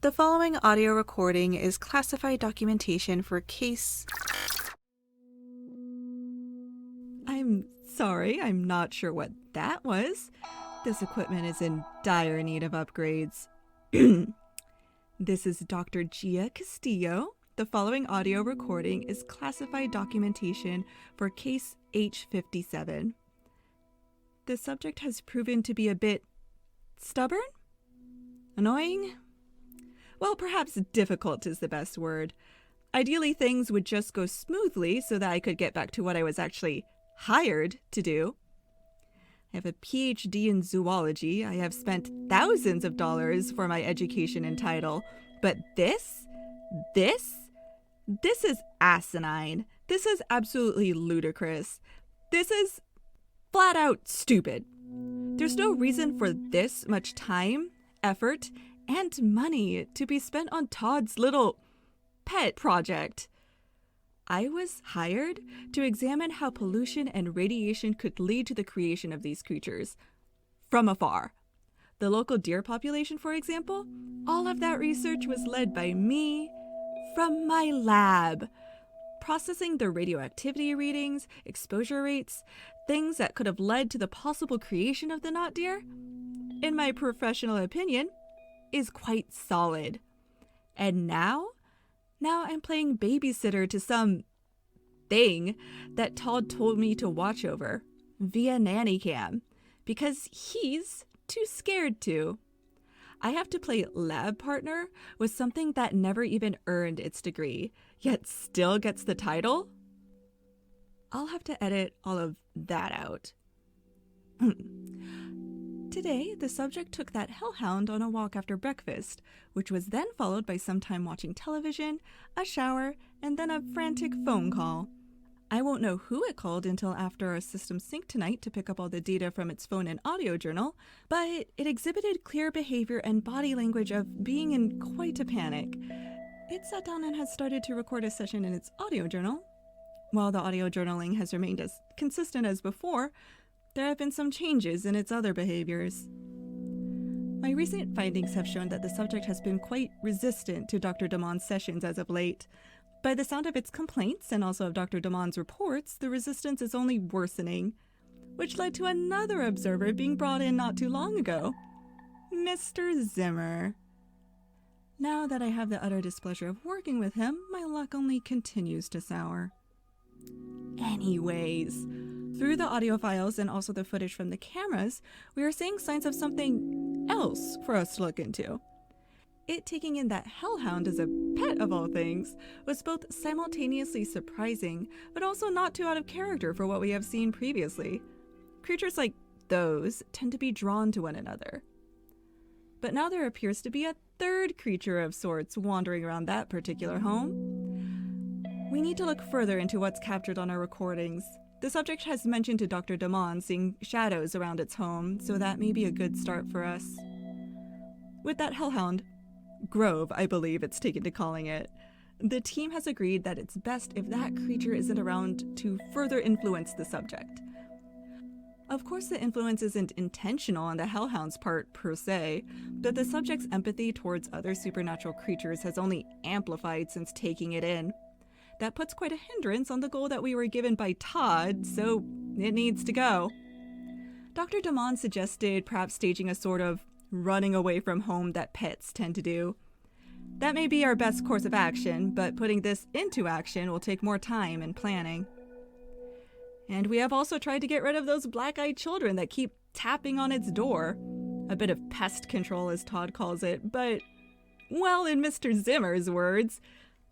The following audio recording is classified documentation for case... I'm sorry, I'm not sure what that was. This equipment is in dire need of upgrades. This is Dr. Gia Castillo. The following audio recording is classified documentation for case H57. The subject has proven to be a bit stubborn? Annoying? Well, perhaps difficult is the best word. Ideally, things would just go smoothly so that I could get back to what I was actually hired to do. I have a PhD in zoology. I have spent thousands of dollars for my education and title. But this is asinine. This is absolutely ludicrous. This is flat out stupid. There's no reason for this much time, effort, and money to be spent on Todd's little pet project. I was hired to examine how pollution and radiation could lead to the creation of these creatures from afar. The local deer population, for example, all of that research was led by me from my lab, processing the radioactivity readings, exposure rates, things that could have led to the possible creation of the knot deer, in my professional opinion, is quite solid. And now I'm playing babysitter to some thing that Todd told me to watch over via nanny cam because he's too scared to. I have to play lab partner with something that never even earned its degree, yet still gets the title? I'll have to edit all of that out. Today, the subject took that hellhound on a walk after breakfast, which was then followed by some time watching television, a shower, and then a frantic phone call. I won't know who it called until after our system synced tonight to pick up all the data from its phone and audio journal, but it exhibited clear behavior and body language of being in quite a panic. It sat down and has started to record a session in its audio journal. While the audio journaling has remained as consistent as before, there have been some changes in its other behaviors. My recent findings have shown that the subject has been quite resistant to Dr. Damon's sessions as of late. By the sound of its complaints and also of Dr. Damon's reports, the resistance is only worsening, which led to another observer being brought in not too long ago, Mr. Zimmer. Now that I have the utter displeasure of working with him, my luck only continues to sour. Anyways, through the audio files and also the footage from the cameras, we are seeing signs of something else for us to look into. It taking in that hellhound as a pet of all things was both simultaneously surprising, but also not too out of character for what we have seen previously. Creatures like those tend to be drawn to one another. But now there appears to be a third creature of sorts wandering around that particular home. We need to look further into what's captured on our recordings. The subject has mentioned to Dr. Damon seeing shadows around its home, so that may be a good start for us. With that hellhound, Grove, I believe it's taken to calling it, the team has agreed that it's best if that creature isn't around to further influence the subject. Of course, the influence isn't intentional on the hellhound's part per se, but the subject's empathy towards other supernatural creatures has only amplified since taking it in. That puts quite a hindrance on the goal that we were given by Todd, so it needs to go. Dr. Damon suggested perhaps staging a sort of running away from home that pets tend to do. That may be our best course of action, but putting this into action will take more time and planning. And we have also tried to get rid of those black-eyed children that keep tapping on its door. A bit of pest control, as Todd calls it, but, well, in Mr. Zimmer's words,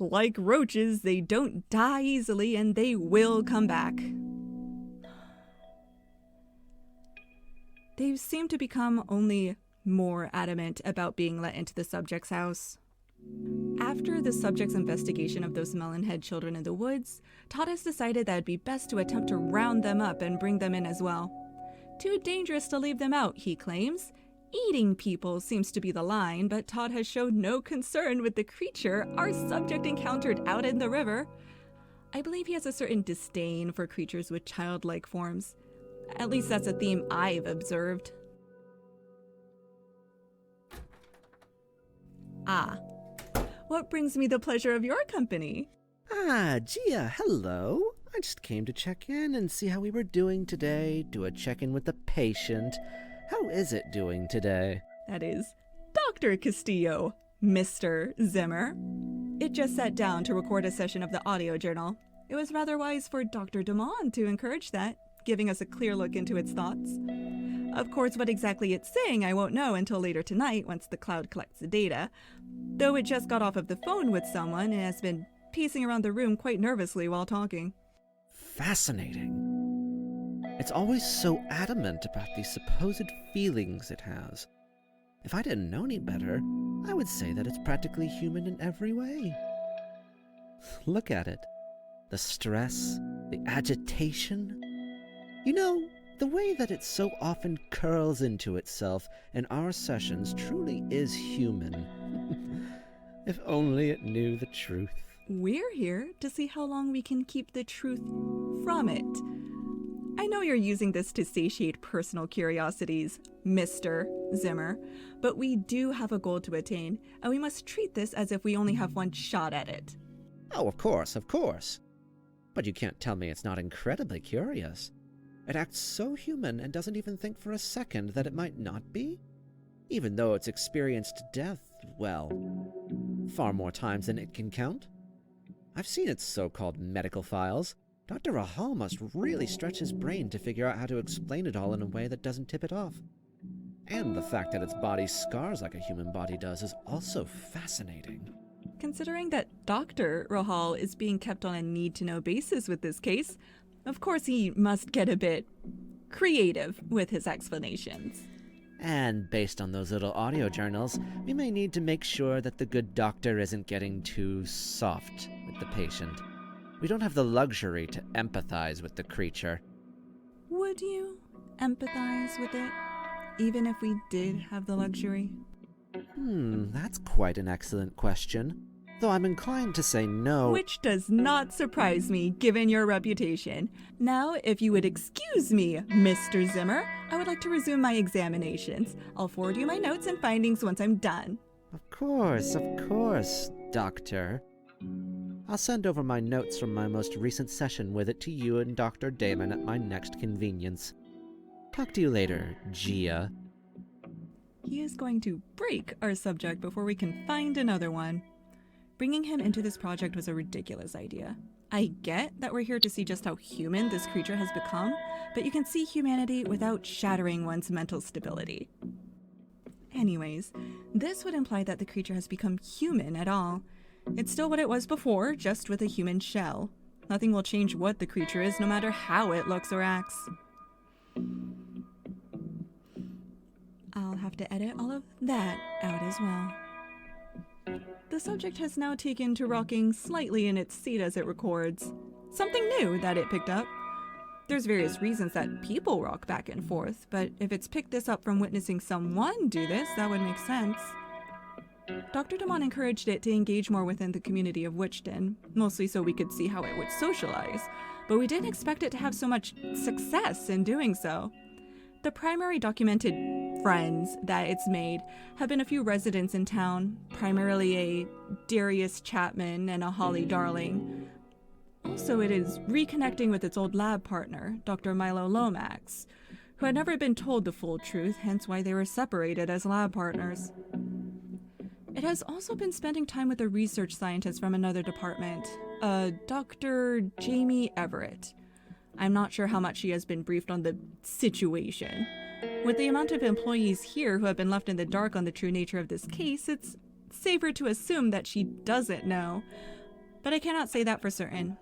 like roaches, they don't die easily and they will come back. They seem to become only more adamant about being let into the subject's house. After the subject's investigation of those melonhead children in the woods, Todd has decided that it'd be best to attempt to round them up and bring them in as well. Too dangerous to leave them out, he claims. Eating people seems to be the line, but Todd has shown no concern with the creature our subject encountered out in the river. I believe he has a certain disdain for creatures with childlike forms. At least that's a theme I've observed. Ah, what brings me the pleasure of your company? Ah, Gia, hello. I just came to check in and see how we were doing today, do a check-in with the patient. How is it doing today? That is Dr. Castillo, Mr. Zimmer. It just sat down to record a session of the audio journal. It was rather wise for Dr. Damon to encourage that, giving us a clear look into its thoughts. Of course, what exactly it's saying I won't know until later tonight once the cloud collects the data, though it just got off of the phone with someone and has been pacing around the room quite nervously while talking. Fascinating. It's always so adamant about these supposed feelings it has. If I didn't know any better, I would say that it's practically human in every way. Look at it. The stress, the agitation. You know, the way that it so often curls into itself in our sessions truly is human. If only it knew the truth. We're here to see how long we can keep the truth from it. I know you're using this to satiate personal curiosities, Mr. Zimmer, but we do have a goal to attain, and we must treat this as if we only have one shot at it. Oh, of course, of course. But you can't tell me it's not incredibly curious. It acts so human and doesn't even think for a second that it might not be? Even though it's experienced death, well, far more times than it can count. I've seen its so-called medical files. Dr. Rahal must really stretch his brain to figure out how to explain it all in a way that doesn't tip it off. And the fact that its body scars like a human body does is also fascinating. Considering that Dr. Rahal is being kept on a need-to-know basis with this case, of course he must get a bit creative with his explanations. And based on those little audio journals, we may need to make sure that the good doctor isn't getting too soft with the patient. We don't have the luxury to empathize with the creature. Would you empathize with it, even if we did have the luxury? That's quite an excellent question. Though I'm inclined to say no. Which does not surprise me, given your reputation. Now, if you would excuse me, Mr. Zimmer, I would like to resume my examinations. I'll forward you my notes and findings once I'm done. Of course, Doctor. I'll send over my notes from my most recent session with it to you and Dr. Damon at my next convenience. Talk to you later, Gia. He is going to break our subject before we can find another one. Bringing him into this project was a ridiculous idea. I get that we're here to see just how human this creature has become, but you can see humanity without shattering one's mental stability. Anyways, this would imply that the creature has become human at all. It's still what it was before, just with a human shell. Nothing will change what the creature is, no matter how it looks or acts. I'll have to edit all of that out as well. The subject has now taken to rocking slightly in its seat as it records. Something new that it picked up. There's various reasons that people rock back and forth, but if it's picked this up from witnessing someone do this, that would make sense. Dr. Damon encouraged it to engage more within the community of Witchden, mostly so we could see how it would socialize, but we didn't expect it to have so much success in doing so. The primary documented friends that it's made have been a few residents in town, primarily a Darius Chapman and a Holly Darling. Also, it is reconnecting with its old lab partner, Dr. Milo Lomax, who had never been told the full truth, hence why they were separated as lab partners. It has also been spending time with a research scientist from another department, Dr. Jamie Everett. I'm not sure how much she has been briefed on the situation. With the amount of employees here who have been left in the dark on the true nature of this case, it's safer to assume that she doesn't know. But I cannot say that for certain.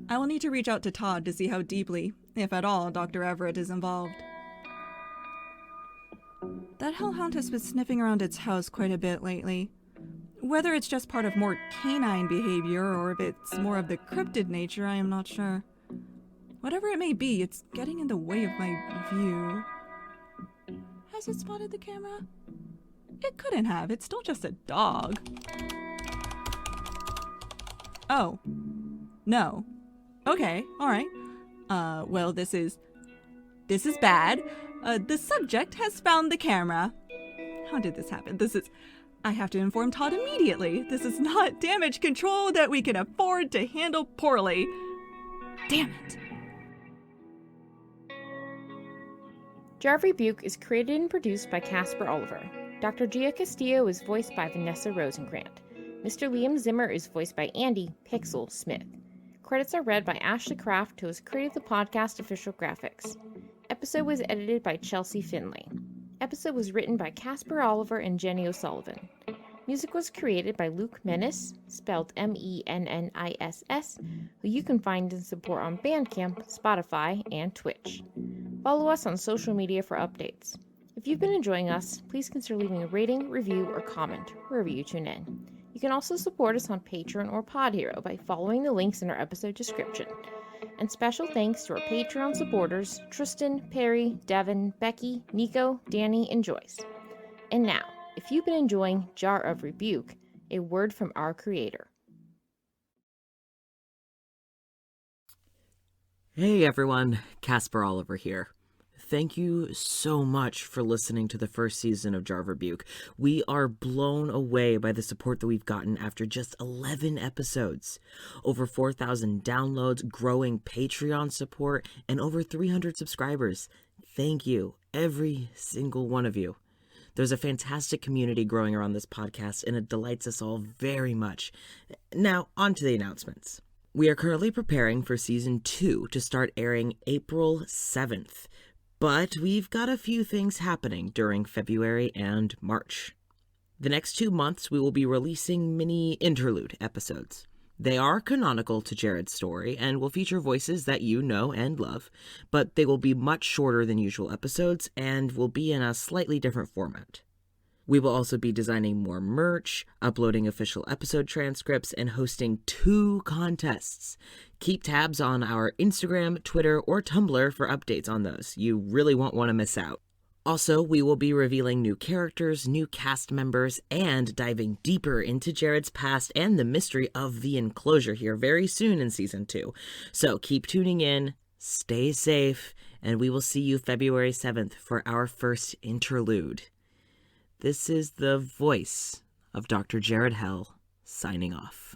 I will need to reach out to Todd to see how deeply, if at all, Dr. Everett is involved. That hellhound has been sniffing around its house quite a bit lately. Whether it's just part of more canine behavior or if it's more of the cryptid nature, I am not sure. Whatever it may be, it's getting in the way of my view. Has it spotted the camera? It couldn't have. It's still just a dog. Oh. No. Okay, alright. Well, this is bad. The subject has found the camera. How did this happen? This is I have to inform Todd immediately. This is not damage control that we can afford to handle poorly. Damn it. Jar of Rebuke is created and produced by Casper Oliver. Dr. Gia Castillo is voiced by Vanessa Rosengrant. Mr. Liam Zimmer is voiced by Andy Pixel Smith. Credits are read by Ashley Kraft, who has created the podcast official graphics. Episode was edited by Chelsea Finlay. Episode was written by Casper Oliver and Jenny O'Sullivan. Music was created by Luke Menace, spelled Menniss, who you can find and support on Bandcamp, Spotify, and Twitch. Follow us on social media for updates. If you've been enjoying us, please consider leaving a rating, review, or comment wherever you tune in. You can also support us on Patreon or Pod Hero by following the links in our episode description. And special thanks to our Patreon supporters, Tristan, Perry, Devin, Becky, Nico, Danny, and Joyce. And now, if you've been enjoying Jar of Rebuke, a word from our creator. Hey everyone, Casper Oliver here. Thank you so much for listening to the first season of Jar of Rebuke. We are blown away by the support that we've gotten after just 11 episodes. Over 4,000 downloads, growing Patreon support, and over 300 subscribers. Thank you, every single one of you. There's a fantastic community growing around this podcast, and it delights us all very much. Now, on to the announcements. We are currently preparing for Season 2 to start airing April 7th, but we've got a few things happening during February and March. The next 2 months, we will be releasing mini interlude episodes. They are canonical to Jared's story and will feature voices that you know and love, but they will be much shorter than usual episodes and will be in a slightly different format. We will also be designing more merch, uploading official episode transcripts, and hosting 2 contests. Keep tabs on our Instagram, Twitter, or Tumblr for updates on those. You really won't want to miss out. Also, we will be revealing new characters, new cast members, and diving deeper into Jared's past and the mystery of the enclosure here very soon in Season 2. So keep tuning in, stay safe, and we will see you February 7th for our first interlude. This is the voice of Dr. Jared Hell, signing off.